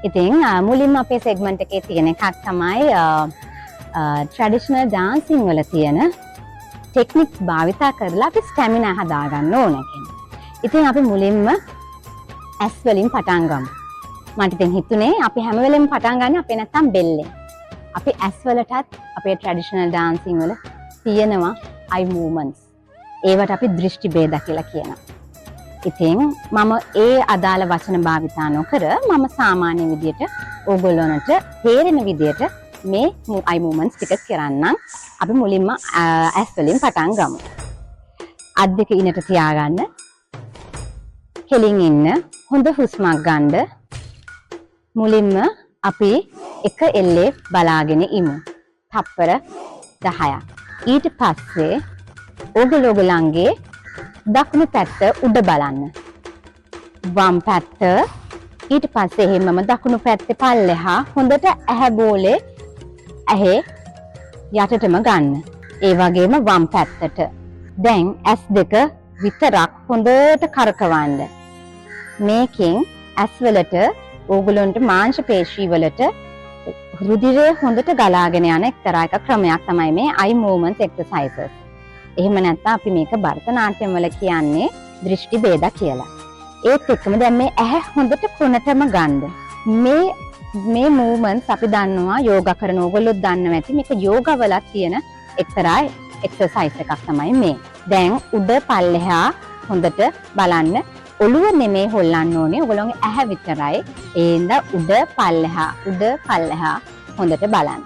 ඉතින් මුලින්ම අපේ සෙග්මන්ට් එකේ තියෙන එකක් තමයි ට්‍රැඩිෂනල් ඩාන්සින් වල තියෙන ටෙක්නික්ස් භාවිතා කරලා අපි ස්ටැමිනා හදාගන්න ඕන කියන්නේ. ඉතින් අපි මුලින්ම ඇස් වලින් පටන් ගමු. මට ඉතින් හිතුනේ අපි හැම වෙලෙම පටන් ගන්න අපේ නැත්තම් බෙල්ලෙන්. අපි ඇස් වලටත් අපේ ට්‍රැඩිෂනල් ඩාන්සින් වල තියෙනවා eye movements. ඒවට අපි දෘෂ්ටි භේද කියලා කියනවා. ඉතින් මම ඒ අදාළ වචන භාවිතා නොකර මම සාමාන්‍ය විදියට ඕගොල්ලන්ට තේරෙන විදියට මේ eye movements ටික කරන්නම්. අපි මුලින්ම ඇස් වලින් පටන් ගමු. අත් දෙක ඉනට තියාගන්න. කෙලින් ඉන්න. හොඳ හුස්මක් ගන්න. මුලින්ම අපි එක එල්ලේ බලාගෙන ඉමු. තප්පර 10ක්. ඊට පස්සේ ඕගොල්ලන්ගේ දකුණු පැත්ත උඩ බලන්න. වම් පැත්ත ඊට පස්සේ එහෙමම දකුණු පැත්තේ පල්ලෙහා හොඳට ඇහැ බෝලේ ඇහි යටටම ගන්න. ඒ වගේම වම් පැත්තට. දැන් ඇස් දෙක විතරක් හොඳට කරකවන්න. මේකෙන් ඇස් වලට ඕගොල්ලන්ට මාංශ පේශී වලට රුධිරය හොඳට ගලාගෙන යන එක්තරා එක ක්‍රමයක් තමයි මේ eye movement exercises. එහෙම නැත්නම් අපි මේක භරතනාට්‍යම් වල කියන්නේ දෘෂ්ටි භේද කියලා. ඒත් එක්කම දැන් මේ ඇහැ හොඳට කොනටම ගන්න. මේ movements අපි දන්නවා යෝගා කරන ඕගොල්ලොත් දන්නවා ඇති මේක යෝගා වල තියෙන එක්තරා exercise එකක් තමයි මේ. දැන් උඩ පල්ලෙහා හොඳට බලන්න. ඔළුව නෙමෙයි හොල්ලන්න ඕනේ. ඔයගොල්ලෝගේ ඇහැ විතරයි. ඒ හින්දා උඩ පල්ලෙහා හොඳට බලන්න.